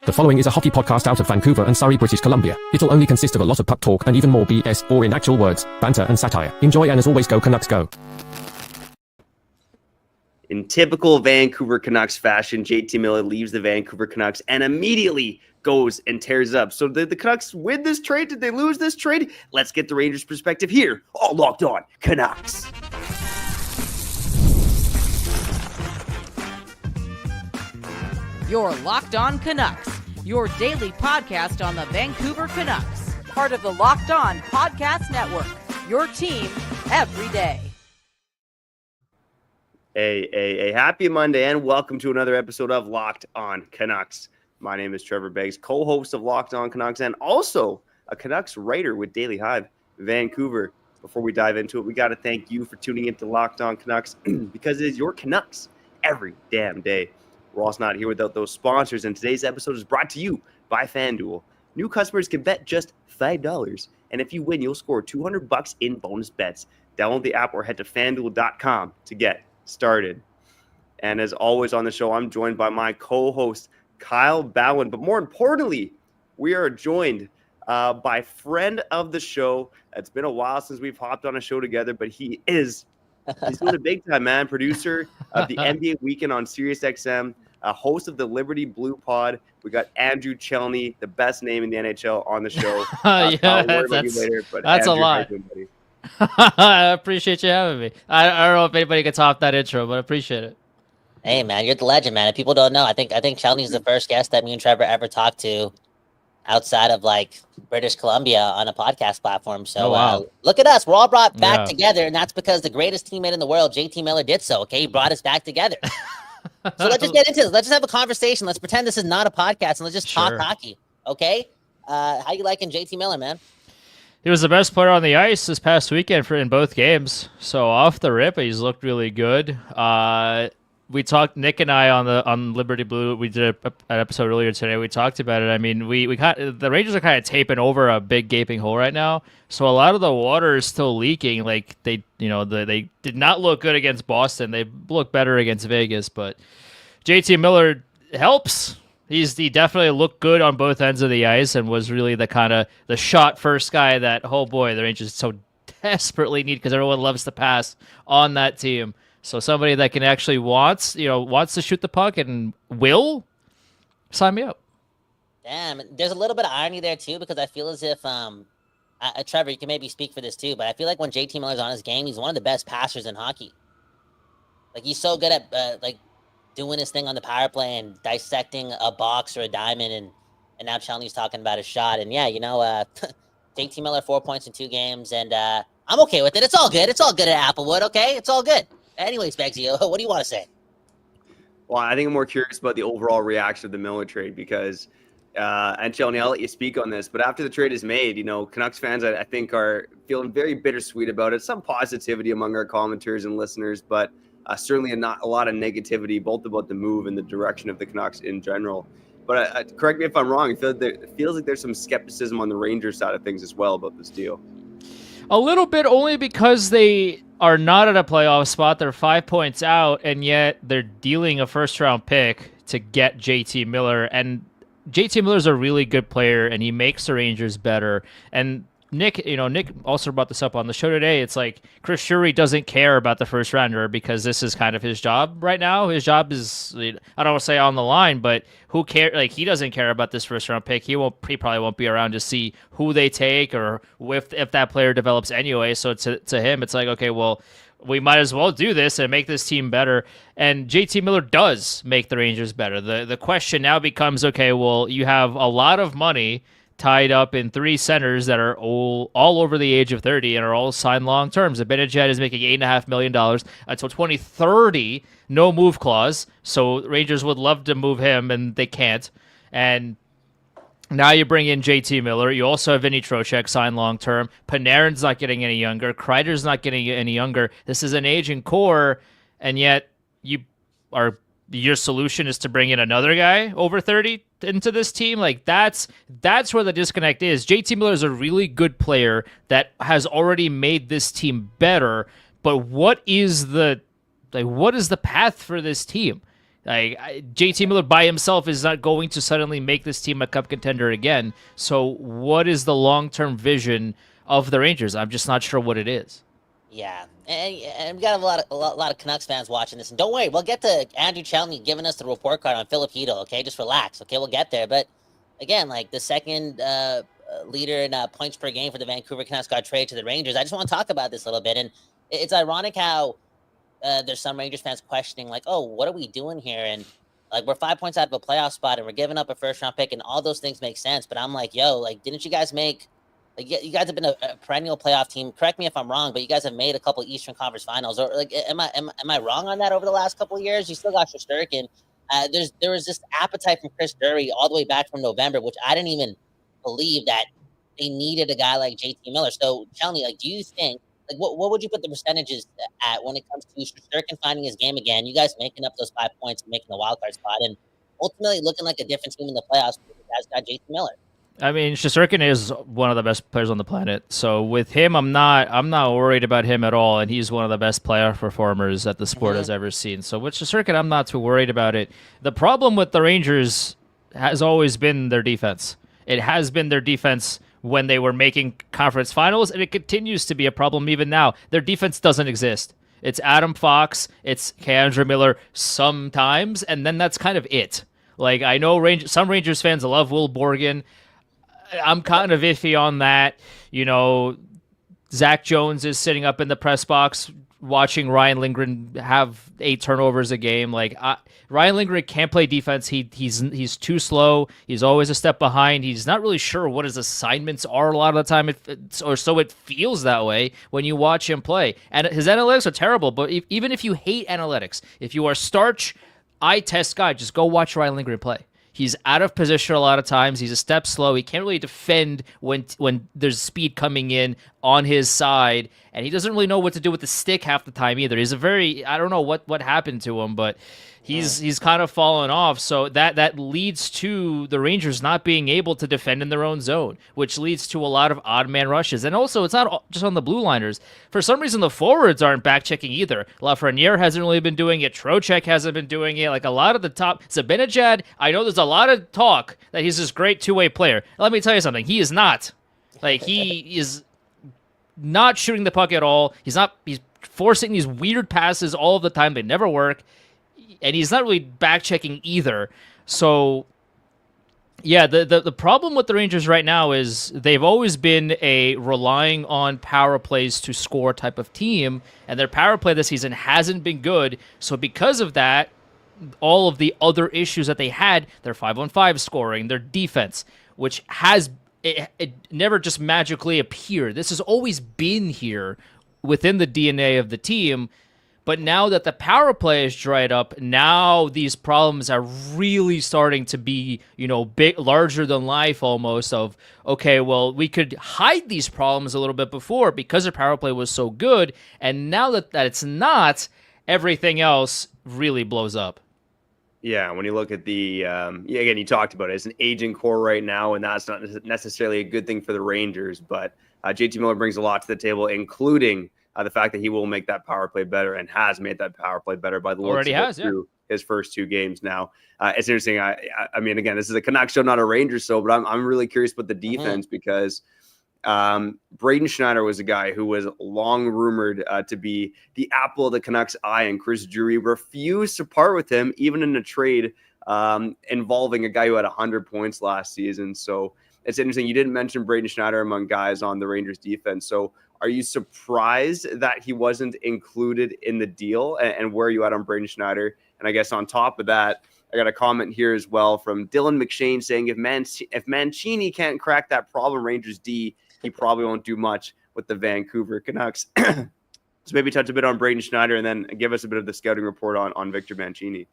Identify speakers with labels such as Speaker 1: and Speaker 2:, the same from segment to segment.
Speaker 1: The following is a hockey podcast out of Vancouver and Surrey, British Columbia. It'll only consist of a lot of puck talk and even more BS, or in actual words, banter and satire. Enjoy, and as always, go Canucks go.
Speaker 2: In typical Vancouver Canucks fashion, JT Miller leaves the Vancouver Canucks and immediately goes and tears up. So did the Canucks win this trade? Did they lose this trade? Let's get the Rangers' perspective here. All Locked On Canucks.
Speaker 3: You're Locked On Canucks, your daily podcast on the Vancouver Canucks, part of the Locked On Podcast Network, your team every day.
Speaker 2: A happy Monday, and welcome to another episode of Locked On Canucks. My name is Trevor Beggs, co-host of Locked On Canucks, and also a Canucks writer with Daily Hive Vancouver. Before we dive into it, we got to thank you for tuning into Locked On Canucks because it is your Canucks every damn day. We're also not here without those sponsors, and today's episode is brought to you by FanDuel. New customers can bet just $5, and if you win, you'll score $200 in bonus bets. Download the app or head to FanDuel.com to get started. And as always on the show, I'm joined by my co-host, Kyle Bowen. But more importantly, we are joined by friend of the show. It's been a while since we've hopped on a show together, but he's doing a big time, man. Producer of the NBA Weekend on SiriusXM, a host of the Liberty Blue Pod. We got Andrew Chelney, the best name in the NHL, on the show.
Speaker 4: That's Andrew, a lot. I appreciate you having me. I don't know if anybody gets off that intro, but I appreciate it.
Speaker 5: Hey, man, you're the legend, man. If people don't know, I think Chelney's the first guest that me and Trevor ever talked to outside of, like, British Columbia on a podcast platform. So look at us. We're all brought back together, and that's because the greatest teammate in the world, JT Miller, did so, okay? He brought us back together. So let's just get into this. Let's just have a conversation. Let's pretend this is not a podcast, and let's just talk hockey, okay? How you liking JT Miller, man?
Speaker 4: He was the best player on the ice this past weekend in both games. So off the rip, he's looked really good. We talked, Nick and I on Liberty Blue. We did an episode earlier today. We talked about it. I mean, the Rangers are kind of taping over a big gaping hole right now. So a lot of the water is still leaking. Like they did not look good against Boston. They look better against Vegas. But JT Miller helps. He definitely looked good on both ends of the ice and was really the kind of the shot first guy that, oh boy, the Rangers so desperately need because everyone loves to pass on that team. So somebody that can actually wants to shoot the puck and will sign me up.
Speaker 5: Damn, there's a little bit of irony there too because I feel as if Trevor, you can maybe speak for this too, but I feel like when JT Miller's on his game, he's one of the best passers in hockey. Like he's so good at doing his thing on the power play and dissecting a box or a diamond, and now Chelney's talking about his shot. And yeah, JT Miller 4 points in 2 games, and I'm okay with it. It's all good. It's all good at Applewood, okay? It's all good. Anyways, Beggsy, what do you want to say?
Speaker 2: Well, I think I'm more curious about the overall reaction of the Miller trade because, and Chelney, I'll let you speak on this, but after the trade is made, Canucks fans, I think, are feeling very bittersweet about it. Some positivity among our commenters and listeners, but certainly not a lot of negativity, both about the move and the direction of the Canucks in general. But correct me if I'm wrong, it feels like there's some skepticism on the Rangers side of things as well about this deal.
Speaker 4: A little bit, only because they are not at a playoff spot. They're 5 points out, and yet they're dealing a first-round pick to get JT Miller. And JT Miller's a really good player, and he makes the Rangers better. And Nick also brought this up on the show today. It's like Chris Shuri doesn't care about the first rounder because this is kind of his job right now. His job is, I don't want to say on the line, but who cares? Like he doesn't care about this first round pick. He probably won't be around to see who they take or if that player develops anyway. So to him, it's like, okay, well, we might as well do this and make this team better. And JT Miller does make the Rangers better. The question now becomes, okay, well, you have a lot of money tied up in 3 centers that are all over the age of 30 and are all signed long terms. Zibanejad is making $8.5 million until 2030, no move clause. So Rangers would love to move him, and they can't. And now you bring in JT Miller. You also have Vinny Trocheck signed long term. Panarin's not getting any younger. Kreider's not getting any younger. This is an aging core, and yet your solution is to bring in another guy over 30 into this team. Like that's where the disconnect is. JT Miller is a really good player that has already made this team better, but what is the path for this team? Like JT Miller by himself is not going to suddenly make this team a cup contender again. So what is the long-term vision of the Rangers? I'm just not sure what it is.
Speaker 5: Yeah, and we got a lot of Canucks fans watching this. And don't worry, we'll get to Andrew Chelney giving us the report card on Philip Chytil, okay? Just relax, okay? We'll get there. But again, like the second leader in points per game for the Vancouver Canucks got traded to the Rangers. I just want to talk about this a little bit. And it's ironic how there's some Rangers fans questioning, like, oh, what are we doing here? And like, we're 5 points out of a playoff spot and we're giving up a first round pick and all those things make sense. But I'm like, yo, like, didn't you guys make, like, you guys have been a perennial playoff team. Correct me if I'm wrong, but you guys have made a couple of Eastern Conference Finals. Or like, am I wrong on that over the last couple of years? You still got Shesterkin. There was this appetite from Chris Drury all the way back from November, which I didn't even believe that they needed a guy like JT Miller. So tell me, like, do you think, like, what would you put the percentages at when it comes to Shesterkin finding his game again? You guys making up those 5 points and making the wild card spot, and ultimately looking like a different team in the playoffs. You guys got JT Miller.
Speaker 4: I mean, Shesterkin is one of the best players on the planet. So with him, I'm not worried about him at all, and he's one of the best playoff performers that the sport has ever seen. So with Shesterkin, I'm not too worried about it. The problem with the Rangers has always been their defense. It has been their defense when they were making conference finals, and it continues to be a problem even now. Their defense doesn't exist. It's Adam Fox, it's Andrew Miller sometimes, and then that's kind of it. Like, I know some Rangers fans love Will Borgen. I'm kind of iffy on that. You know, Zach Jones is sitting up in the press box watching Ryan Lindgren have 8 turnovers a game. Like, Ryan Lindgren can't play defense. He's too slow. He's always a step behind. He's not really sure what his assignments are a lot of the time, or so it feels that way when you watch him play. And his analytics are terrible, but even if you hate analytics, if you are starch eye test guy, just go watch Ryan Lindgren play. He's out of position a lot of times. He's a step slow. He can't really defend when there's speed coming in on his side, and he doesn't really know what to do with the stick half the time either. He's I don't know what happened to him, but he's kind of fallen off. So that leads to the Rangers not being able to defend in their own zone, which leads to a lot of odd man rushes. And also, it's not just on the blue liners. For some reason, the forwards aren't back checking either. Lafreniere hasn't really been doing it. Trocheck hasn't been doing it. Like, a lot of the top, Zibanejad, I know there's a lot of talk that he's this great two-way player. Let me tell you something. He is not. Like, he is not shooting the puck at all. He's forcing these weird passes all of the time. They never work. And he's not really back-checking either. So, yeah, the problem with the Rangers right now is they've always been a relying on power plays to score type of team, and their power play this season hasn't been good. So because of that, all of the other issues that they had, their 5-on-5 scoring, their defense, which it never just magically appeared. This has always been here within the DNA of the team. But now that the power play is dried up, now these problems are really starting to be, big, larger than life almost of, okay, well, we could hide these problems a little bit before because their power play was so good. And now that it's not, everything else really blows up.
Speaker 2: Yeah, when you look at again, you talked about it. It's an aging core right now, and that's not necessarily a good thing for the Rangers. But JT Miller brings a lot to the table, including the fact that he will make that power play better and has made that power play better by the looks of it through his first 2 games now. It's interesting. I mean, again, this is a Canucks show, not a Rangers show, but I'm really curious about the defense because Braden Schneider was a guy who was long rumored to be the apple of the Canucks' eye, and Chris Drury refused to part with him, even in a trade involving a guy who had 100 points last season. So it's interesting. You didn't mention Braden Schneider among guys on the Rangers defense. So are you surprised that he wasn't included in the deal? And where are you at on Braden Schneider? And I guess on top of that, I got a comment here as well from Dylan McShane saying if Mancini can't crack that problem Rangers D, he probably won't do much with the Vancouver Canucks. So maybe touch a bit on Braden Schneider and then give us a bit of the scouting report on Victor Mancini.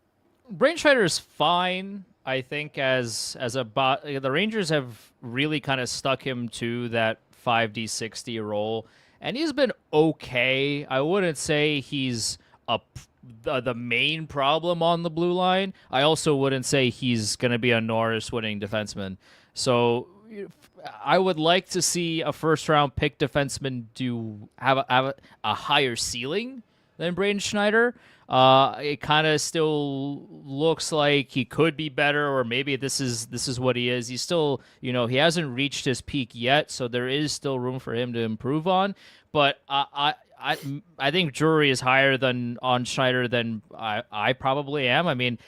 Speaker 4: Braden Schneider is fine, I think, as a bot. The Rangers have really kind of stuck him to that 5D60 role, and he's been okay. I wouldn't say he's the main problem on the blue line. I also wouldn't say he's going to be a Norris winning defenseman. So I would like to see a first round pick defenseman have a higher ceiling than Braden Schneider. It kind of still looks like he could be better, or maybe this is what he is. He's still, he hasn't reached his peak yet, so there is still room for him to improve on. But I think Drury is higher on Schneider than I probably am. I mean,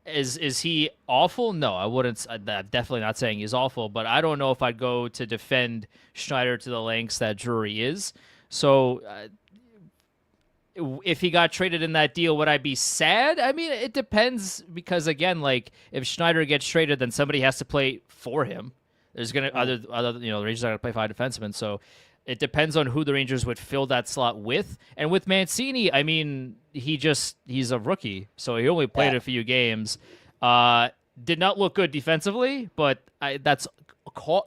Speaker 4: is he awful? No, I wouldn't. I'm definitely not saying he's awful, but I don't know if I'd go to defend Schneider to the lengths that Drury is. So if he got traded in that deal, would I be sad? I mean, it depends, because again, like if Schneider gets traded, then somebody has to play for him. There's gonna the Rangers are gonna play 5 defensemen, so it depends on who the Rangers would fill that slot with. And with Mancini, I mean, he's a rookie, so he only played a few games. Did not look good defensively, but that's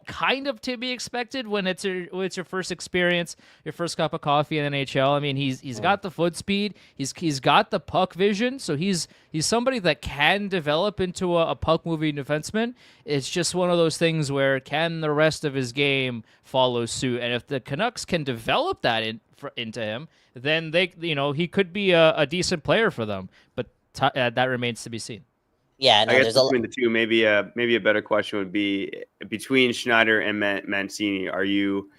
Speaker 4: kind of to be expected when it's your first experience, your first cup of coffee in the NHL. I mean, he's got the foot speed, he's got the puck vision, so he's somebody that can develop into a puck moving defenseman. It's just one of those things where can the rest of his game follow suit, and if the Canucks can develop that into him, then he could be a decent player for them. But that remains to be seen.
Speaker 5: Yeah, no,
Speaker 2: I guess between the two, maybe a better question would be between Schneider and Mancini. Are you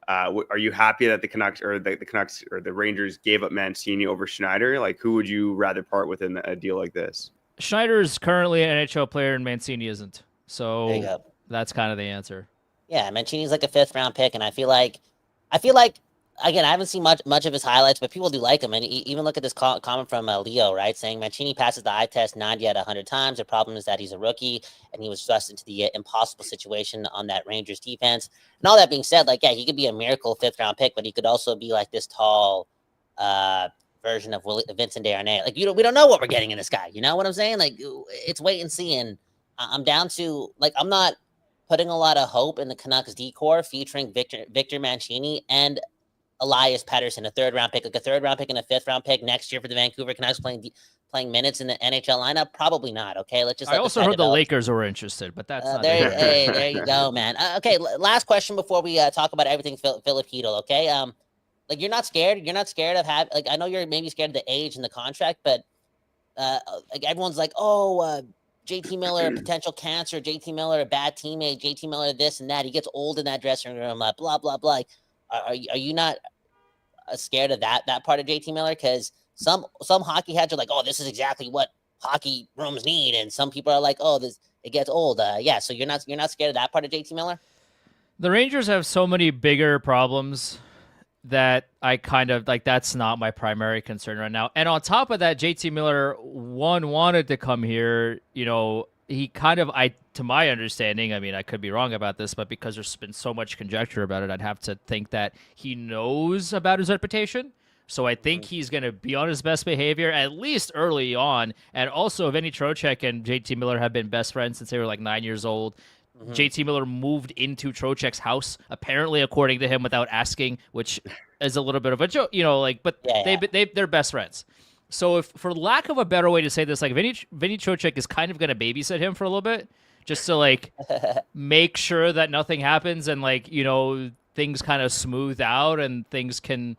Speaker 2: happy that the Canucks or the Rangers gave up Mancini over Schneider? Like, who would you rather part with in a deal like this?
Speaker 4: Schneider is currently an NHL player, and Mancini isn't. So that's kind of the answer.
Speaker 5: Yeah, Mancini's like a 5th round pick, and I feel like. Again, I haven't seen much of his highlights, but people do like him. And even look at this comment from Leo, right, saying Mancini passes the eye test 90 out of 100 times. The problem is that he's a rookie, and he was thrust into the impossible situation on that Rangers defense. And all that being said, he could be a miracle 5th round pick, but he could also be like this tall version of Vincent Desharnais. Like, we don't know what we're getting in this guy. You know what I'm saying? Like, it's wait and see. And I'm down to, I'm not putting a lot of hope in the Canucks decor featuring Victor Mancini and Elias Pettersson, a 3rd round pick, like a 3rd round pick and a 5th round pick next year for the Vancouver Canucks playing minutes in the NHL lineup. Probably not. Okay, let's just.
Speaker 4: I also heard the Lakers were interested, but that's not
Speaker 5: there you go, man. Okay, last question before we talk about everything. Philip Chytil. Okay, you're not scared. You're not scared of having. I know you're maybe scared of the age and the contract, but everyone's like, JT Miller, potential cancer. JT Miller, a bad teammate. JT Miller, this and that. He gets old in that dressing room. Blah blah blah. Are you not scared of that part of JT Miller? Because some hockey heads are like, this is exactly what hockey rooms need, and some people are like, it gets old. So you're not scared of that part of JT Miller?
Speaker 4: The Rangers have so many bigger problems that I kind of that's not my primary concern right now. And on top of that, JT Miller wanted to come here. He kind of, to my understanding, I mean, I could be wrong about this, but because there's been so much conjecture about it, I'd have to think that he knows about his reputation. So I think he's going to be on his best behavior, at least early on. And also, Vinny Trocheck and JT Miller have been best friends since they were 9 years old. JT Miller moved into Trocheck's house, apparently, according to him, without asking, which is a little bit of a joke, but they're best friends. So if, for lack of a better way to say this, Vinny Trocheck is kind of going to babysit him for a little bit, just to make sure that nothing happens and things kind of smooth out and things can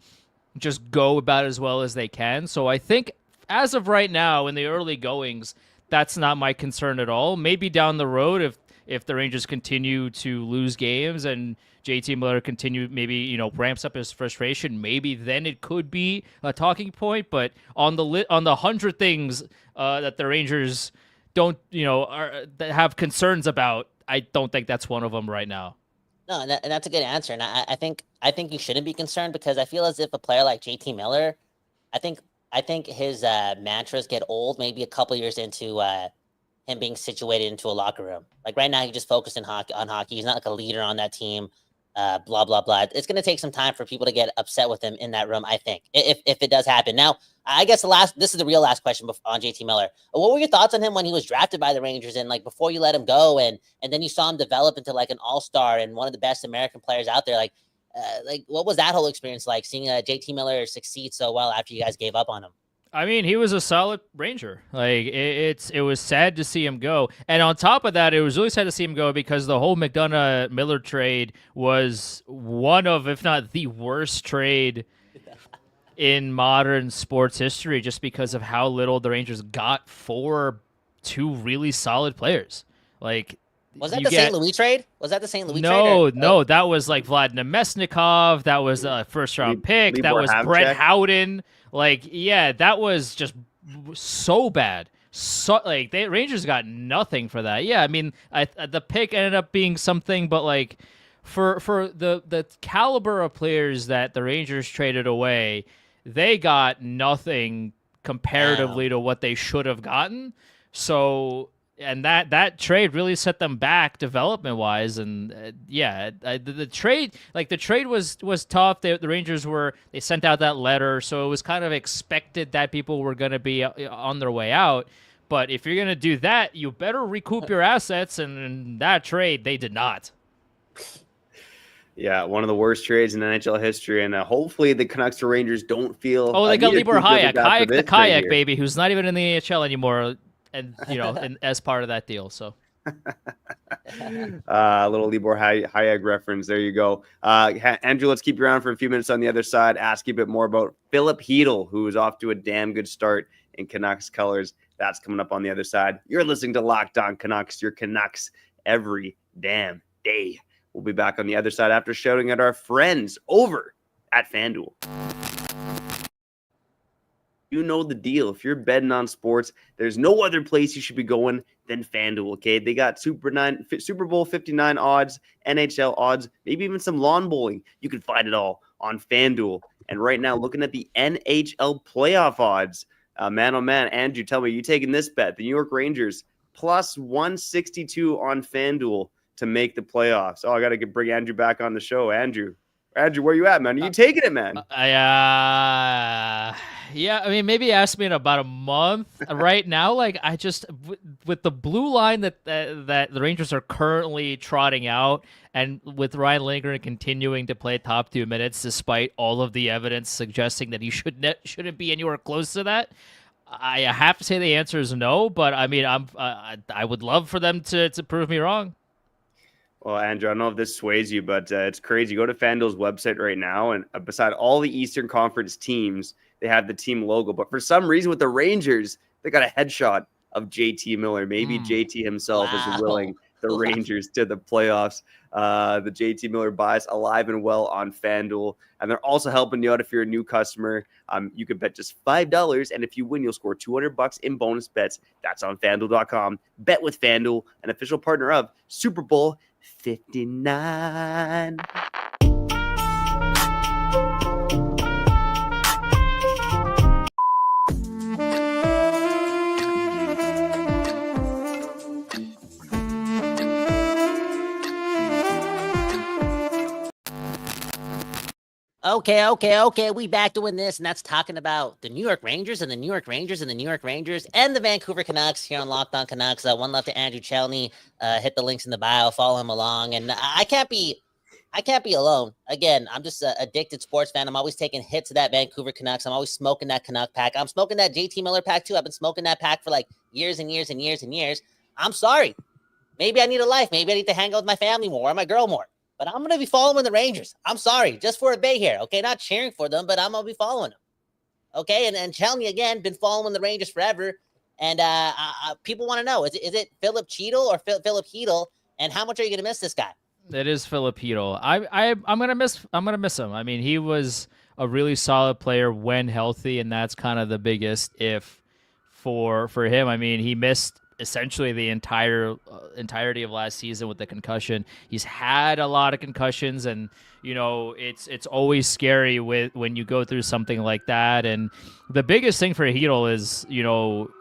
Speaker 4: just go about as well as they can. So I think as of right now, in the early goings, that's not my concern at all. Maybe down the road, if the Rangers continue to lose games and JT Miller maybe ramps up his frustration, maybe then it could be a talking point. But on the 100 things that the Rangers don't that have concerns about, I don't think that's one of them right now.
Speaker 5: No, and that's a good answer. And I think you shouldn't be concerned, because I feel as if a player like JT Miller, I think his mantras get old maybe a couple years into him being situated into a locker room. Right now, he's just focused on hockey. He's not a leader on that team. Blah blah blah. It's going to take some time for people to get upset with him in that room, I think, if it does happen. Now, I guess this is the real last question on JT Miller. What were your thoughts on him when he was drafted by the Rangers, and before you let him go, and then you saw him develop into an all-star and one of the best American players out there? What was that whole experience like, seeing JT Miller succeed so well after you guys gave up on him?
Speaker 4: I mean, he was a solid Ranger. It was sad to see him go. And on top of that, it was really sad to see him go because the whole McDonough-Miller trade was one of, if not the worst trade in modern sports history, just because of how little the Rangers got for two really solid players. Like,
Speaker 5: Was that
Speaker 4: you
Speaker 5: the
Speaker 4: get-
Speaker 5: St. Louis trade? Was that the St. Louis trade?
Speaker 4: No,
Speaker 5: or-
Speaker 4: no, that was like Vlad Nemesnikov. That was a first round pick. That
Speaker 2: Libor
Speaker 4: was Brett
Speaker 2: Havlicek.
Speaker 4: Howden. Like, yeah, that was just so bad. So like, the Rangers got nothing for that. Yeah, I mean, the pick ended up being something, but like, for the caliber of players that the Rangers traded away, they got nothing comparatively to what they should have gotten. So, and that trade really set them back development wise. And the trade was tough. The Rangers they sent out that letter, so it was kind of expected that people were going to be on their way out. But if you're going to do that, you better recoup your assets. And in that trade, they did not.
Speaker 2: Yeah, one of the worst trades in NHL history, and hopefully the Canucks or Rangers don't feel.
Speaker 4: Oh, they got
Speaker 2: need to
Speaker 4: Libor
Speaker 2: feel
Speaker 4: Hayek,
Speaker 2: after this
Speaker 4: the
Speaker 2: trade
Speaker 4: kayak
Speaker 2: here.
Speaker 4: baby, who's not even in the AHL anymore, and as part of that deal. So,
Speaker 2: A little Libor Hayek reference. There you go. Andrew, let's keep you around for a few minutes on the other side. Ask you a bit more about Philip Chytil, who is off to a damn good start in Canucks colors. That's coming up on the other side. You're listening to Locked On Canucks, your Canucks every damn day. We'll be back on the other side after shouting at our friends over at FanDuel. You know the deal. If you're betting on sports, there's no other place you should be going than FanDuel, okay? They got Super Bowl 59 odds, NHL odds, maybe even some lawn bowling. You can find it all on FanDuel. And right now, looking at the NHL playoff odds, man, oh man, Andrew, tell me, you taking this bet? The New York Rangers plus 162 on FanDuel to make the playoffs. Oh, I got to bring Andrew back on the show. Andrew, where you at, man? Are you taking it, man?
Speaker 4: Yeah, I mean, maybe ask me in about a month. Right now, like, I just with the blue line that the Rangers are currently trotting out, and with Ryan Lindgren continuing to play top 2 minutes despite all of the evidence suggesting that he shouldn't be anywhere close to that. I have to say the answer is no, but I mean, I would love for them to prove me wrong.
Speaker 2: Well, Andrew, I don't know if this sways you, but it's crazy. Go to FanDuel's website right now, and beside all the Eastern Conference teams, they have the team logo. But for some reason, with the Rangers, they got a headshot of JT Miller. Maybe JT himself is willing the Rangers to the playoffs. The JT Miller bias alive and well on FanDuel. And they're also helping you out if you're a new customer. You can bet just $5, and if you win, you'll score $200 in bonus bets. That's on FanDuel.com. Bet with FanDuel, an official partner of Super Bowl 59.
Speaker 5: Okay. We back doing this, and that's talking about the New York Rangers and the New York Rangers and the New York Rangers and the Vancouver Canucks here on Locked On Canucks. One love to Andrew Chelney. Hit the links in the bio, follow him along. And I can't be alone. Again, I'm just an addicted sports fan. I'm always taking hits of that Vancouver Canucks. I'm always smoking that Canuck pack. I'm smoking that JT Miller pack too. I've been smoking that pack for like years and years and years and years. I'm sorry. Maybe I need a life. Maybe I need to hang out with my family more or my girl more. But I'm going to be following the Rangers. I'm sorry, just for a bit here, okay? Not cheering for them, but I'm going to be following them, okay? And Chelney, again, been following the Rangers forever. And people want to know, is it Philip Chytil or Philip Chytil? And how much are you going to miss this guy?
Speaker 4: It is Philip Chytil. I'm gonna miss him. I mean, he was a really solid player when healthy, and that's kind of the biggest if for him. I mean, he missed essentially the entirety of last season with the concussion. He's had a lot of concussions, and it's always scary when you go through something like that. And the biggest thing for Chytil is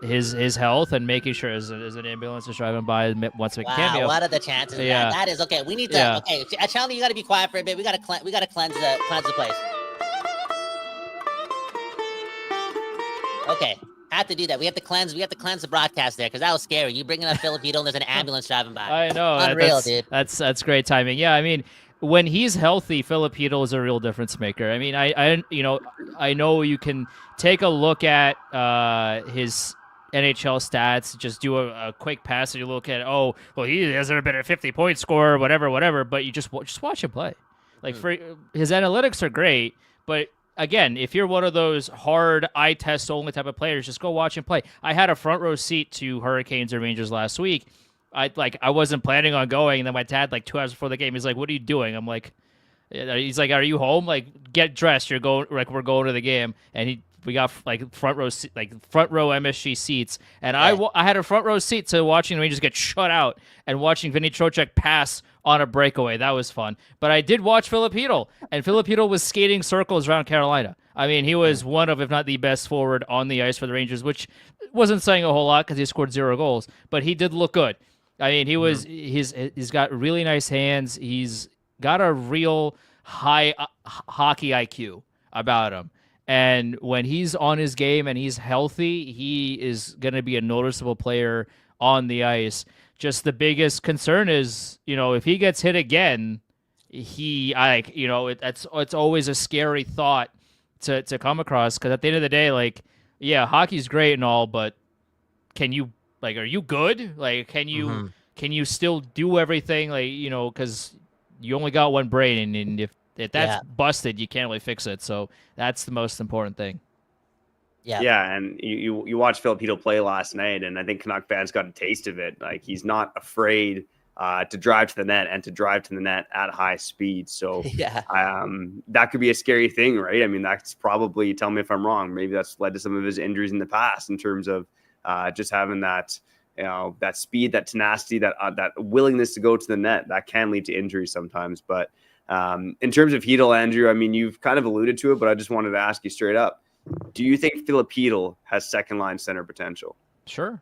Speaker 4: his health and making sure as an ambulance is driving by once a cameo.
Speaker 5: What are the chances of
Speaker 4: Yeah.
Speaker 5: that? That is okay. We need to okay. Chelney, you got to be quiet for a bit. We got to cleanse the place. Okay. Have to do that. We have to cleanse the broadcast there because that was scary. You bringing up Philip Chytil and there's an ambulance driving by.
Speaker 4: I know.
Speaker 5: Unreal, dude.
Speaker 4: That's great timing. Yeah, I mean, when he's healthy, Philip Chytil is a real difference maker. I mean, I know you can take a look at his NHL stats, just do a quick pass and you look at, he hasn't been a 50-point scorer, whatever, but you just watch him play. Like for his analytics are great, but again, if you're one of those hard eye test only type of players, just go watch him play. I had a front row seat to Hurricanes and Rangers last week. I wasn't planning on going, and then my dad, like 2 hours before the game, he's like, "What are you doing?" I'm like, he's like, "Are you home? Like, get dressed. We're going to the game." And we got like front row MSG seats, and
Speaker 5: Yeah.
Speaker 4: I had a front row seat to watching the Rangers get shut out and watching Vinny Trocheck pass on a breakaway. That was fun. But I did watch Filipino, and Filipino was skating circles around Carolina. I mean, he was one of, if not the best forward on the ice for the Rangers, which wasn't saying a whole lot because he scored 0 goals, but he did look good. I mean, he's got really nice hands. He's got a real high hockey IQ about him. And when he's on his game and he's healthy, he is going to be a noticeable player on the ice. Just the biggest concern is, if he gets hit again, it's always a scary thought to come across, because at the end of the day, like, yeah, hockey's great and all, but are you good? Like, can you still do everything? Like, because you only got one brain, and if that's busted, you can't really fix it. So that's the most important thing.
Speaker 2: Yeah, and you watched Filipino play last night, and I think Canuck fans got a taste of it. Like, he's not afraid to drive to the net and to drive to the net at high speed. So that could be a scary thing, right? I mean, that's probably, tell me if I'm wrong, maybe that's led to some of his injuries in the past in terms of just having that, that speed, that tenacity, that willingness to go to the net. That can lead to injuries sometimes. But in terms of Chytil, Andrew, I mean, you've kind of alluded to it, but I just wanted to ask you straight up. Do you think Filipino has second line center potential?
Speaker 4: Sure.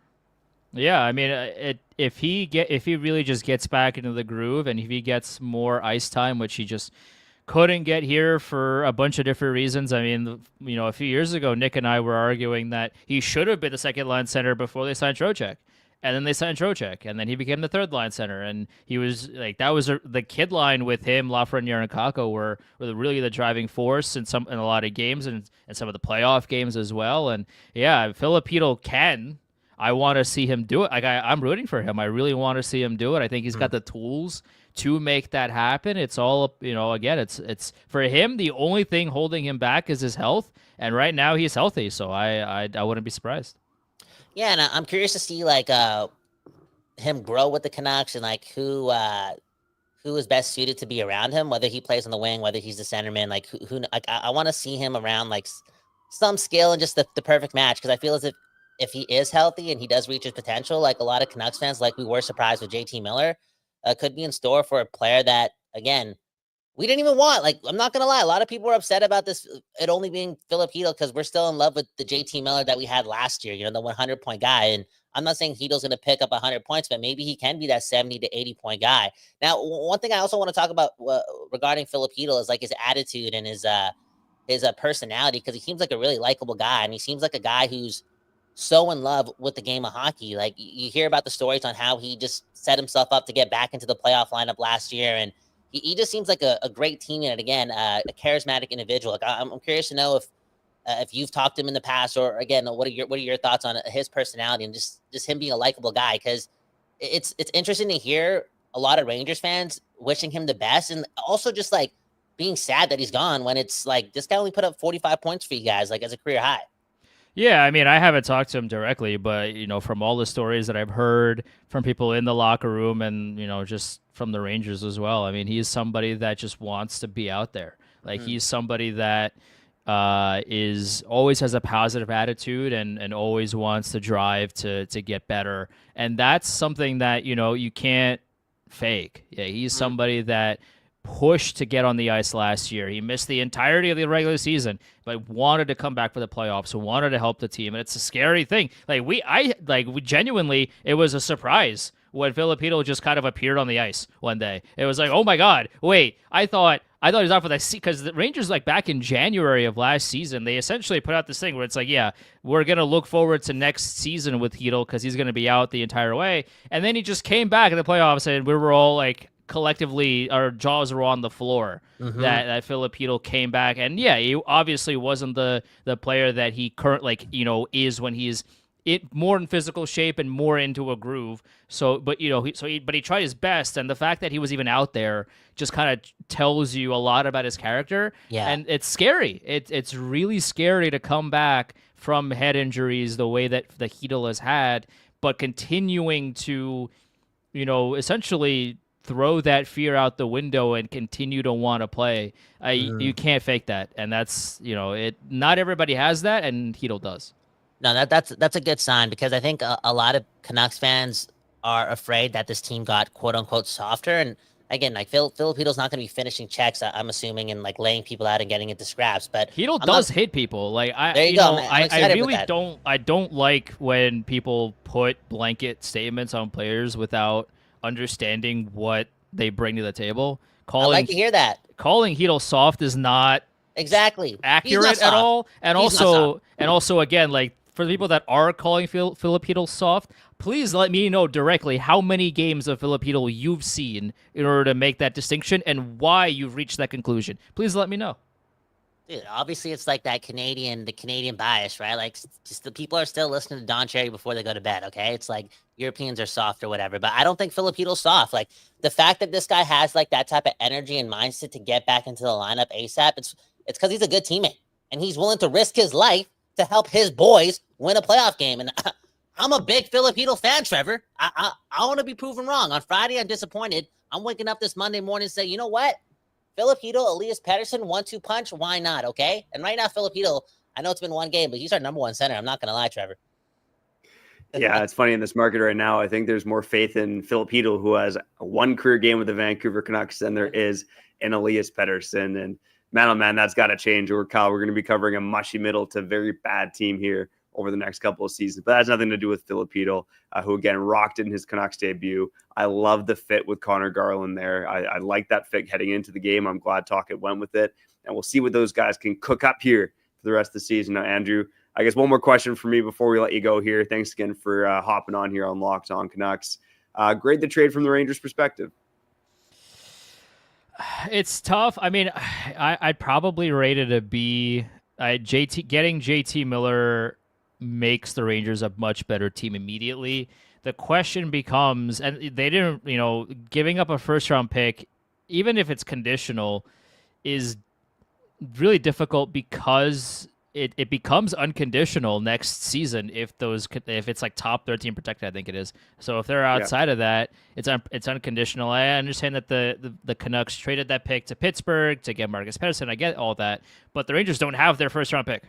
Speaker 4: Yeah, I mean, if he really just gets back into the groove, and if he gets more ice time, which he just couldn't get here for a bunch of different reasons. I mean, a few years ago, Nick and I were arguing that he should have been the second line center before they signed Trocheck. And then they signed Trocheck, and then he became the third line center. And he was like, that was the kid line with him, Lafreniere and Kakko were really the driving force in a lot of games, and some of the playoff games as well. And yeah, Filipino can. I want to see him do it. Like, I'm rooting for him. I really want to see him do it. I think he's got the tools to make that happen. It's all, again, it's for him. The only thing holding him back is his health, and right now he's healthy. So I wouldn't be surprised.
Speaker 5: Yeah, and I'm curious to see him grow with the Canucks, and like who is best suited to be around him, whether he plays on the wing, whether he's the centerman. Like who I want to see him around like some skill and just the perfect match, because I feel as if he is healthy and he does reach his potential, like a lot of Canucks fans, like we were surprised with JT Miller, could be in store for a player that, again, we didn't even want. Like, I'm not going to lie, a lot of people were upset about this, it only being Filipino, because we're still in love with the JT Miller that we had last year, the 100-point guy. And I'm not saying Chytil's going to pick up 100 points, but maybe he can be that 70 to 80-point guy. Now, one thing I also want to talk about regarding Filipino is like his attitude and his personality, because he seems like a really likable guy, and he seems like a guy who's so in love with the game of hockey. Like, you hear about the stories on how he just set himself up to get back into the playoff lineup last year, and he just seems like a great teammate, and again, a charismatic individual. Like, I'm curious to know if you've talked to him in the past, or again, what are your thoughts on his personality and just him being a likable guy? Because it's interesting to hear a lot of Rangers fans wishing him the best, and also just like being sad that he's gone, when it's like, this guy only put up 45 points for you guys, like as a career high.
Speaker 4: Yeah, I mean, I haven't talked to him directly, but, from all the stories that I've heard from people in the locker room and, just from the Rangers as well, I mean, he's somebody that just wants to be out there. Like, he's somebody that always has a positive attitude and always wants to drive to get better. And that's something that, you can't fake. Yeah, he's somebody that pushed to get on the ice last year. He missed the entirety of the regular season, but wanted to come back for the playoffs, wanted to help the team. And it's a scary thing. We genuinely, it was a surprise when Filipino just kind of appeared on the ice one day. It was like, oh my God, wait, I thought he was out for that, because the Rangers, like back in January of last season, they essentially put out this thing where it's like, yeah, we're going to look forward to next season with Chytil because he's going to be out the entire way. And then he just came back in the playoffs, and we were all like, collectively, our jaws were on the floor that Filipino came back. And yeah, he obviously wasn't the player that he is when he's more in physical shape and more into a groove. So, but he tried his best, and the fact that he was even out there just kind of tells you a lot about his character.
Speaker 5: Yeah.
Speaker 4: And it's scary. It's really scary to come back from head injuries the way that the Chytil has had, but continuing to, essentially throw that fear out the window and continue to want to play. You can't fake that, and that's not everybody has that, and Chytil does.
Speaker 5: No, that's a good sign, because I think a lot of Canucks fans are afraid that this team got quote unquote softer. And again, like Filipino's not going to be finishing checks, I'm assuming, and like laying people out and getting into scraps. But
Speaker 4: Chytil does hit people. Like
Speaker 5: there you go. Man.
Speaker 4: I really don't. I don't like when people put blanket statements on players without understanding what they bring to the table.
Speaker 5: I like to hear that.
Speaker 4: Calling Chytil soft is not
Speaker 5: exactly
Speaker 4: accurate at all. And also again, like, for the people that are calling Filipino soft, please let me know directly how many games of Filipino you've seen in order to make that distinction and why you've reached that conclusion. Please let me know.
Speaker 5: Dude, obviously it's like the Canadian bias, right? Like, just the people are still listening to Don Cherry before they go to bed, okay? It's like Europeans are soft or whatever, but I don't think Filipino's soft. Like, the fact that this guy has like that type of energy and mindset to get back into the lineup ASAP, it's because he's a good teammate, and he's willing to risk his life to help his boys win a playoff game. And I'm a big Filipino fan, Trevor. I want to be proven wrong. On Friday, I'm disappointed. I'm waking up this Monday morning and say, you know what? Filipino, Elias Pettersson, 1-2 punch. Why not? Okay. And right now, Filipino, I know it's been one game, but he's our number one center. I'm not going to lie, Trevor.
Speaker 2: Yeah, it's funny in this market right now. I think there's more faith in Filipino, who has one career game with the Vancouver Canucks, than there is in Elias Pettersson. And man, oh man, that's got to change. Or Kyle, we're going to be covering a mushy middle to very bad team here over the next couple of seasons. But that has nothing to do with Filipino, who again rocked in his Canucks debut. I love the fit with Connor Garland there. I like that fit heading into the game. I'm glad Talkett went with it. And we'll see what those guys can cook up here for the rest of the season. Now, Andrew, I guess one more question for me before we let you go here. Thanks again for hopping on here on Locked On Canucks. Grade the trade from the Rangers' perspective.
Speaker 4: It's tough. I mean, I'd probably rate it a B. Getting JT Miller makes the Rangers a much better team immediately. The question becomes, and they didn't, giving up a first-round pick, even if it's conditional, is really difficult because it becomes unconditional next season if it's like top 13 protected, I think it is. So if they're outside of that, it's unconditional. I understand that the Canucks traded that pick to Pittsburgh to get Marcus Pettersson. I get all that, but the Rangers don't have their first-round pick.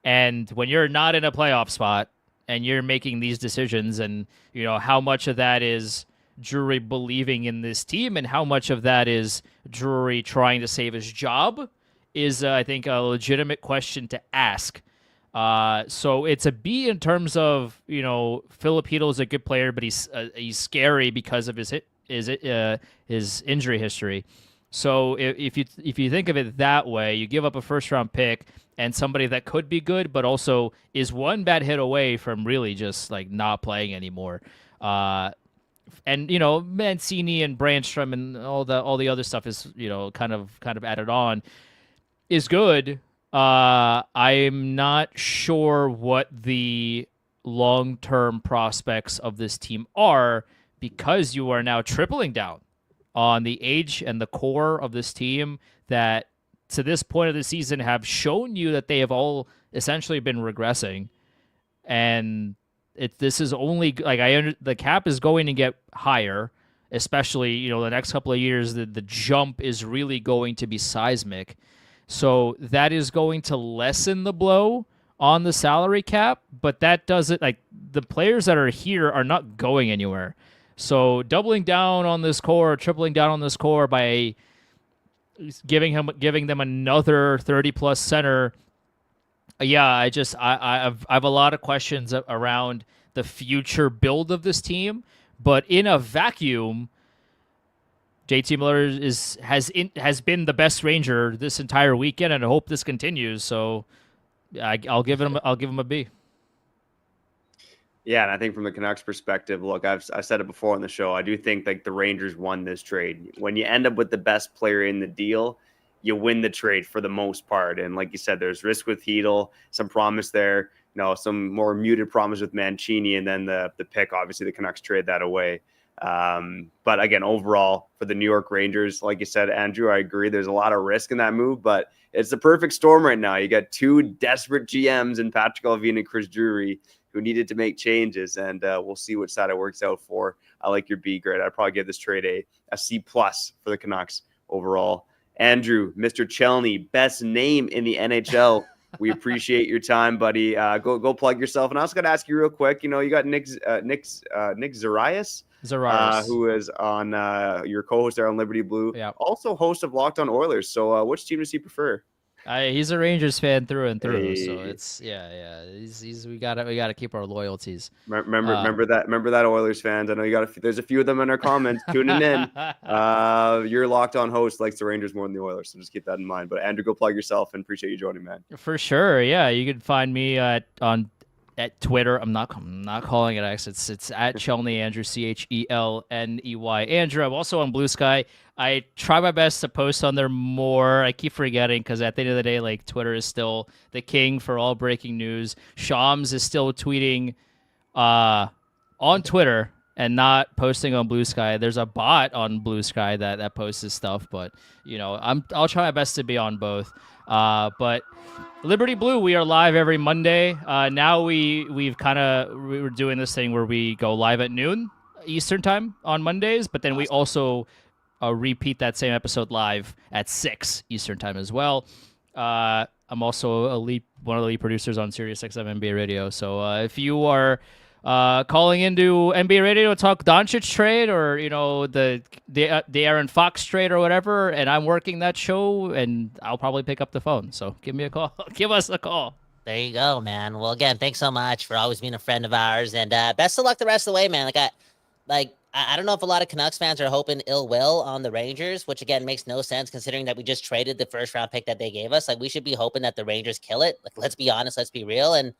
Speaker 4: And when you're not in a playoff spot and you're making these decisions, and how much of that is Drury believing in this team and how much of that is Drury trying to save his job is, I think, a legitimate question to ask. So it's a B in terms of, Filipino is a good player, but he's scary because of his injury history. So if you think of it that way, you give up a first-round pick and somebody that could be good, but also is one bad hit away from really just like not playing anymore. And Mancini and Brandstrom and all the other stuff is kind of added on is good. I'm not sure what the long-term prospects of this team are, because you are now tripling down on the age and the core of this team that to this point of the season have shown you that they have all essentially been regressing. And this is only like the cap is going to get higher, especially, the next couple of years, the jump is really going to be seismic. So that is going to lessen the blow on the salary cap, but that doesn't, like, the players that are here are not going anywhere. So doubling down on this core, tripling down on this core by giving them another 30-plus center, I have a lot of questions around the future build of this team. But in a vacuum, JT Miller has been the best Ranger this entire weekend, and I hope this continues. So I'll give him a B.
Speaker 2: Yeah, and I think from the Canucks perspective, look, I've said it before on the show. I do think like the Rangers won this trade. When you end up with the best player in the deal, you win the trade for the most part. And like you said, there's risk with Chytil, some promise there. some more muted promise with Mancini, and then the pick. Obviously, the Canucks trade that away. But again, overall for the New York Rangers, like you said, Andrew, I agree. There's a lot of risk in that move, but it's the perfect storm right now. You got two desperate GMs in Patrick Allvin and Chris Drury who needed to make changes, and we'll see which side it works out for. I like your B grade. I'd probably give this trade a C+ for the Canucks overall. Andrew, Mr. Chelney, best name in the NHL. We appreciate your time, buddy. Go plug yourself. And I also got to ask you real quick. You got Nick Zarias, who is on your co-host there on Liberty Blue.
Speaker 4: Yep.
Speaker 2: Also host of Locked On Oilers. So which team does he prefer?
Speaker 4: He's a Rangers fan through and through,
Speaker 2: Hey.
Speaker 4: so it's we gotta keep our loyalties.
Speaker 2: Remember that Oilers fans. I know there's a few of them in our comments tuning in. Your Locked On host likes the Rangers more than the Oilers, so just keep that in mind. But Andrew, go plug yourself and appreciate you joining, man.
Speaker 4: For sure, yeah. You can find me at Twitter. I'm not calling it X. It's at Chelney Andrew, Chelney Andrew. I'm also on Blue Sky. I try my best to post on there more. I keep forgetting because at the end of the day, like, Twitter is still the king for all breaking news. Shams is still tweeting on Twitter and not posting on Blue Sky. There's a bot on Blue Sky that posts this stuff, but I'll try my best to be on both. But Liberty Blue, we are live every Monday. Now we're doing this thing where we go live at noon Eastern time on Mondays, but then we also repeat that same episode live at 6 Eastern time as well. I'm also one of the lead producers on SiriusXM NBA Radio. So if you are calling into NBA Radio to talk Doncic trade or the Aaron Fox trade or whatever, and I'm working that show, and I'll probably pick up the phone. So give me a call. Give us a call.
Speaker 5: There you go, man. Well, again, thanks so much for always being a friend of ours, and best of luck the rest of the way, man. I don't know if a lot of Canucks fans are hoping ill will on the Rangers, which again makes no sense considering that we just traded the first round pick that they gave us. Like, we should be hoping that the Rangers kill it. Like, let's be honest, let's be real, and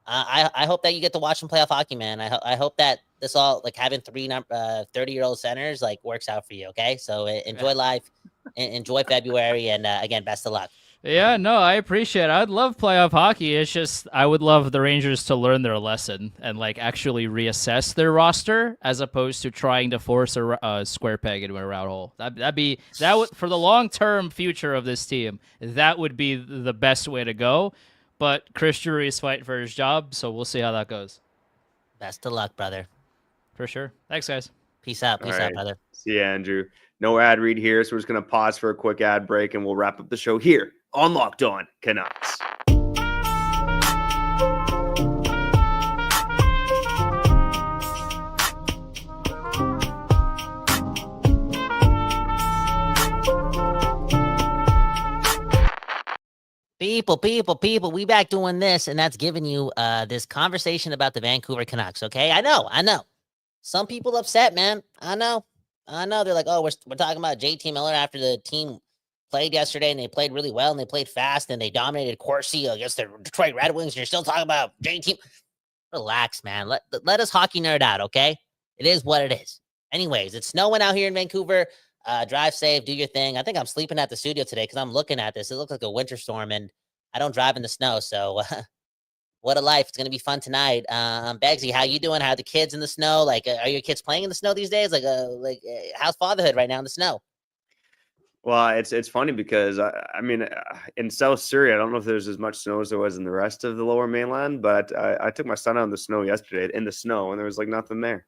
Speaker 5: I hope that you get to watch them playoff hockey, man. I hope that this all, like, having 30-year-old centers, like, works out for you. Okay, so enjoy life, enjoy February, and again, best of luck.
Speaker 4: Yeah, no, I appreciate it. I'd love playoff hockey. It's just I would love the Rangers to learn their lesson and, like, actually reassess their roster as opposed to trying to force a square peg into a round hole. That would for the long-term future of this team. That would be the best way to go. But Chris Drury is fighting for his job, so we'll see how that goes.
Speaker 5: Best of luck, brother.
Speaker 4: For sure. Thanks, guys.
Speaker 5: Peace out. Peace
Speaker 2: All
Speaker 5: out,
Speaker 2: right.
Speaker 5: brother.
Speaker 2: See you, Andrew. No ad read here, so we're just going to pause for a quick ad break, and we'll wrap up the show here on Locked On Canucks.
Speaker 5: People, we back doing this, and that's giving you this conversation about the Vancouver Canucks, okay? I know. Some people upset, man. I know. They're like, oh, we're talking about JT Miller after the team played yesterday, and they played really well, and they played fast, and they dominated Corsi against the Detroit Red Wings, and you're still talking about JT. Relax, man. Let us hockey nerd out, okay? It is what it is. Anyways, it's snowing out here in Vancouver. Drive safe, do your thing. I think I'm sleeping at the studio today because I'm looking at this. It looks like a winter storm, and I don't drive in the snow, so what a life. It's going to be fun tonight. Begsy, how you doing? How are the kids in the snow? Like, are your kids playing in the snow these days? How's fatherhood right now in the snow?
Speaker 2: Well, it's funny because, in South Surrey, I don't know if there's as much snow as there was in the rest of the lower mainland, but I took my son out in the snow yesterday, in the snow, and there was, like, nothing there.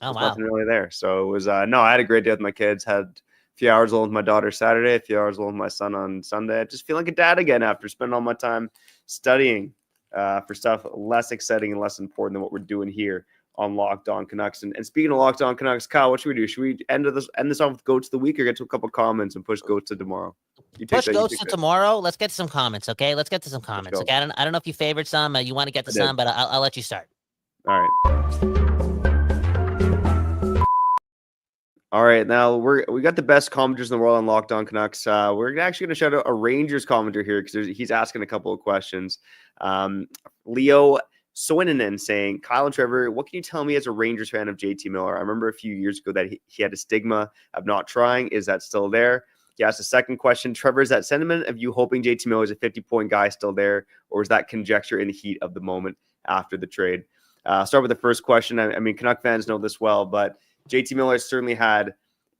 Speaker 5: Oh, wow.
Speaker 2: Nothing really there. So it was, I had a great day with my kids, had a few hours alone with my daughter Saturday, a few hours alone with my son on Sunday. I just feel like a dad again after spending all my time studying for stuff less exciting and less important than what we're doing here on Locked On Canucks. And speaking of Locked On Canucks, Kyle, what should we do? Should we end this off with Goats of the Week or get to a couple comments and push Goats to tomorrow?
Speaker 5: Push Goats to tomorrow. Let's get to some comments, okay? Let's get to some comments. Okay, I don't know if you favored some. You want to get to some, but I'll let you start.
Speaker 2: All right. All right, now we got the best commenters in the world on Locked On Canucks. We're actually going to shout out a Rangers commenter here because he's asking a couple of questions. Leo Soininen saying, Kyle and Trevor, what can you tell me as a Rangers fan of JT Miller? I remember a few years ago that he had a stigma of not trying. Is that still there? He asked the second question. Trevor, is that sentiment of you hoping JT Miller is a 50-point guy still there, or is that conjecture in the heat of the moment after the trade? I'll start with the first question. I mean, Canuck fans know this well, but JT Miller certainly had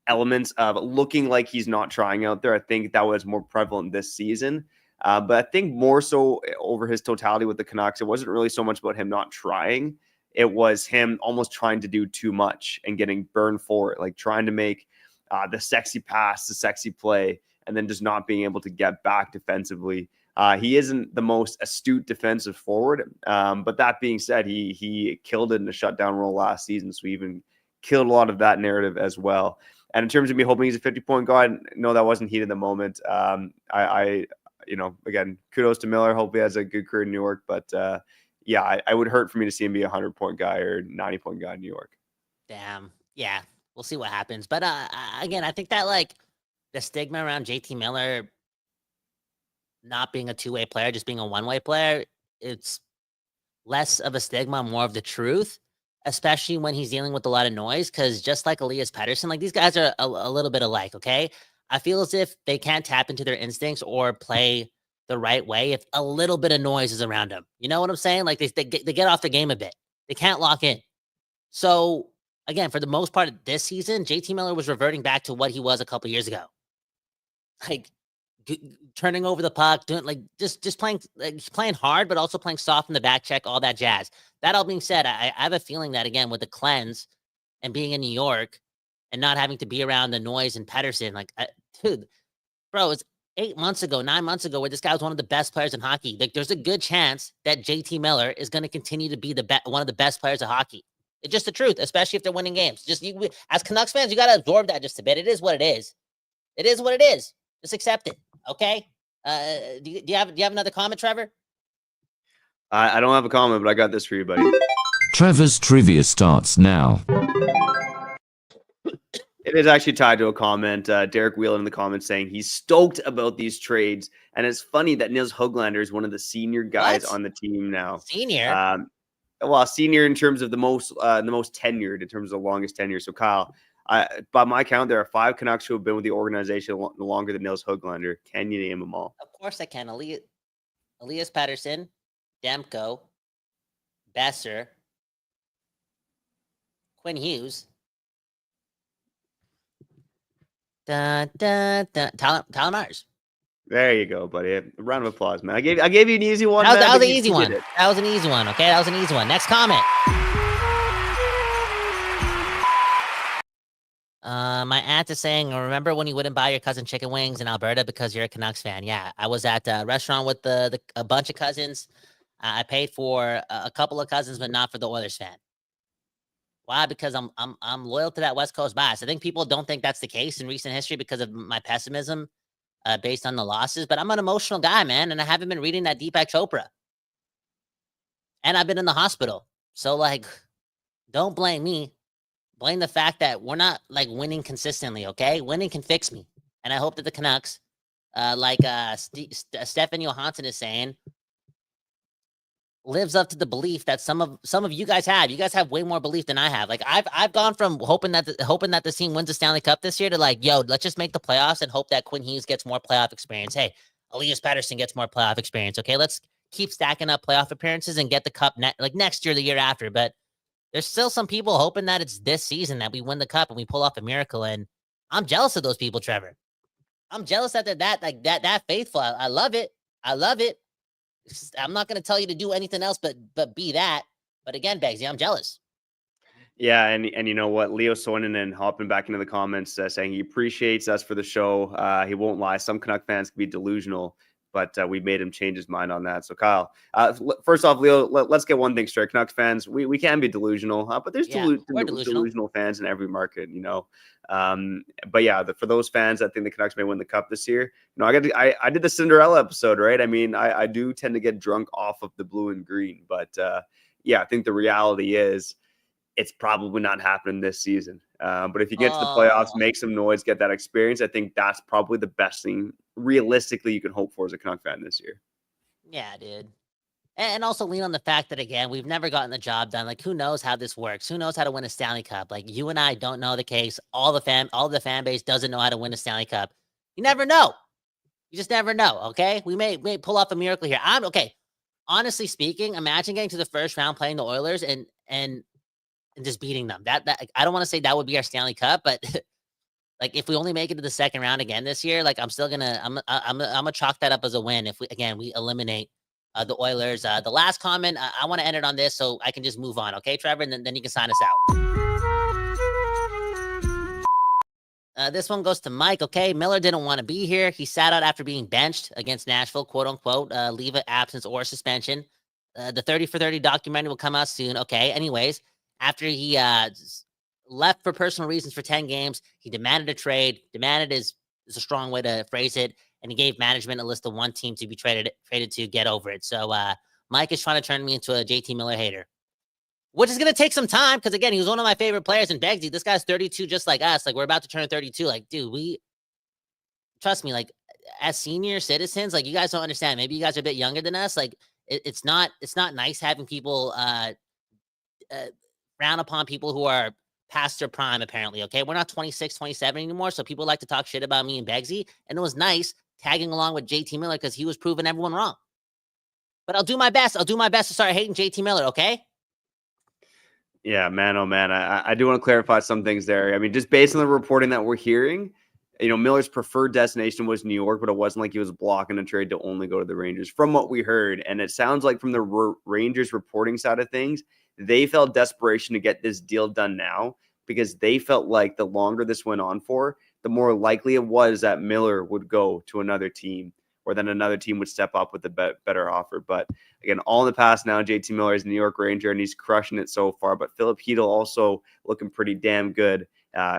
Speaker 2: elements of looking like he's not trying out there. I think that was more prevalent this season. But I think more so over his totality with the Canucks, it wasn't really so much about him not trying. It was him almost trying to do too much and getting burned for it, like trying to make the sexy pass, the sexy play, and then just not being able to get back defensively. He isn't the most astute defensive forward. But that being said, he killed it in the shutdown role last season. So he even killed a lot of that narrative as well. And in terms of me hoping he's a 50-point guy, no, that wasn't heat in the moment. Again, kudos to Miller. Hope he has a good career in New York. But I would hurt for me to see him be a 100-point guy or 90-point guy in New York.
Speaker 5: Damn. Yeah, we'll see what happens. But again, I think that like the stigma around JT Miller not being a two-way player, just being a one-way player, it's less of a stigma, more of the truth, especially when he's dealing with a lot of noise. Because just like Elias Pettersson, like these guys are a little bit alike, okay? I feel as if they can't tap into their instincts or play the right way if a little bit of noise is around them. You know what I'm saying? Like they get off the game a bit. They can't lock in. So again, for the most part of this season, JT Miller was reverting back to what he was a couple years ago. Like turning over the puck, doing like just playing hard, but also playing soft in the back check, all that jazz. That all being said, I have a feeling that again with the cleanse and being in New York and not having to be around the noise and Pettersson, like dude, bro, it's 9 months ago, where this guy was one of the best players in hockey. Like, there's a good chance that JT Miller is going to continue to be one of the best players of hockey. It's just the truth, especially if they're winning games. As Canucks fans, you got to absorb that just a bit. It is what it is. It is what it is. Just accept it. Okay. Do you have another comment, Trevor?
Speaker 2: I don't have a comment, but I got this for you, buddy.
Speaker 6: Trevor's trivia starts now.
Speaker 2: It is actually tied to a comment. Derek Wheelan in the comments saying he's stoked about these trades. And it's funny that Nils Höglander is one of the senior guys on the team now.
Speaker 5: Senior?
Speaker 2: Senior in terms of the most tenured, in terms of the longest tenure. So, Kyle, by my count, there are 5 Canucks who have been with the organization longer than Nils Höglander. Can you name them all?
Speaker 5: Of course I can. Elias Pettersson, Demko, Besser, Quinn Hughes, Tyler Myers.
Speaker 2: There you go, buddy. A round of applause, man. I gave you an easy one.
Speaker 5: That was an easy one. That was an easy one. Okay, that was an easy one. Next comment. My aunt is saying, remember when you wouldn't buy your cousin chicken wings in Alberta because you're a Canucks fan? Yeah, I was at a restaurant with a bunch of cousins. I paid for a couple of cousins, but not for the Oilers fan. Why? Because I'm loyal to that West Coast bias. I think people don't think that's the case in recent history because of my pessimism based on the losses. But I'm an emotional guy, man, and I haven't been reading that Deepak Chopra. And I've been in the hospital. So, like, don't blame me. Blame the fact that we're not, like, winning consistently, okay? Winning can fix me. And I hope that the Canucks, Stefan Johansson is saying, lives up to the belief that some of you guys have. You guys have way more belief than I have. Like I've gone from hoping that the team wins the Stanley Cup this year to like, yo, let's just make the playoffs and hope that Quinn Hughes gets more playoff experience. Hey, Elias Pettersson gets more playoff experience. Okay, let's keep stacking up playoff appearances and get the cup next year, the year after. But there's still some people hoping that it's this season that we win the cup and we pull off a miracle. And I'm jealous of those people, Trevor. I'm jealous that they're that faithful. I love it. I love it. I'm not going to tell you to do anything else but be that. But again, Beggsy, I'm jealous.
Speaker 2: Yeah, and you know what? Leo Soinen hopping back into the comments saying he appreciates us for the show. He won't lie. Some Canuck fans can be delusional, but we made him change his mind on that. So, Kyle, first off, Leo, let's get one thing straight. Canucks fans, we can be delusional, but there's delusional fans in every market, you know. But yeah, for those fans that think the Canucks may win the cup this year, you know, I did the Cinderella episode, right? I mean, I do tend to get drunk off of the blue and green, but yeah, I think the reality is it's probably not happening this season. But if you get to the playoffs, make some noise, get that experience, I think that's probably the best thing realistically you can hope for as a Canuck fan this year.
Speaker 5: Yeah, dude. And also lean on the fact that, again, we've never gotten the job done. Like, who knows how this works? Who knows how to win a Stanley Cup? Like, you and I don't know the case. All the fan base doesn't know how to win a Stanley Cup. You never know. You just never know, okay? We may pull off a miracle here. I'm okay. Honestly speaking, imagine getting to the first round playing the Oilers and just beating them. That I don't want to say that would be our Stanley Cup, but like if we only make it to the second round again this year, like I'm gonna chalk that up as a win if we eliminate the Oilers. The last comment, I want to end it on this so I can just move on, okay, Trevor? And then you can sign us out. This one goes to Mike. Okay, Miller didn't want to be here. He sat out after being benched against Nashville, quote unquote, leave of absence or suspension. The 30 for 30 documentary will come out soon. Okay, anyways, after he left for personal reasons for 10 games, he demanded a trade. Demanded is a strong way to phrase it. And he gave management a list of one team to be traded to get over it. So Mike is trying to turn me into a JT Miller hater, which is going to take some time because, again, he was one of my favorite players in Begsy. This guy's 32 just like us. Like, we're about to turn 32. Like, dude, trust me, like, as senior citizens, like, you guys don't understand. Maybe you guys are a bit younger than us. Like, it's not nice having people frown upon people who are past their prime, apparently, okay? We're not 26, 27 anymore, so people like to talk shit about me and Begsy, and it was nice tagging along with JT Miller because he was proving everyone wrong. But I'll do my best. I'll do my best to start hating JT Miller, okay?
Speaker 2: Yeah, man, oh man. I do want to clarify some things there. I mean, just based on the reporting that we're hearing, you know, Miller's preferred destination was New York, but it wasn't like he was blocking a trade to only go to the Rangers from what we heard. And it sounds like from the Rangers reporting side of things, they felt desperation to get this deal done now because they felt like the longer this went on for, the more likely it was that Miller would go to another team or then another team would step up with a better offer. But again, all in the past now, JT Miller is a New York Ranger and he's crushing it so far. But Philip Chytil also looking pretty damn good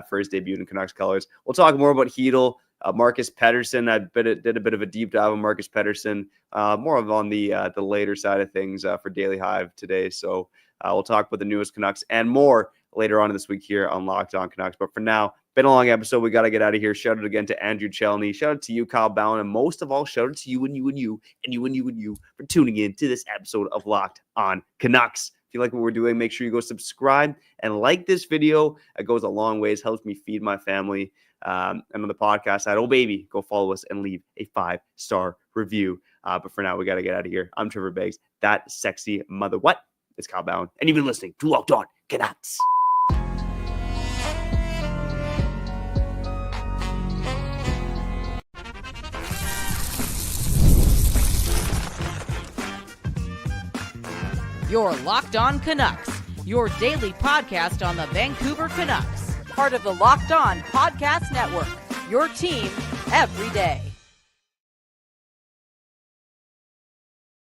Speaker 2: for his debut in Canucks colors. We'll talk more about Chytil. Marcus Pettersson, did a bit of a deep dive on Marcus Pettersson, more of on the later side of things for Daily Hive today. So we'll talk about the newest Canucks and more later on this week here on Locked On Canucks. But for now, been a long episode. We got to get out of here. Shout out again to Andrew Chelney. Shout out to you, Kyle Bowen. And most of all, shout out to you and you and you and you and you and you for tuning in to this episode of Locked On Canucks. If you like what we're doing, make sure you go subscribe and like this video. It goes a long ways, helps me feed my family. And on the podcast side, oh baby, go follow us and leave a 5-star review. But for now, we got to get out of here. I'm Trevor Beggs. That sexy mother what? It's Kyle Bowen. And you've been listening to Locked On Canucks.
Speaker 3: You're Locked On Canucks, your daily podcast on the Vancouver Canucks, part of the Locked On Podcast Network, your team every day.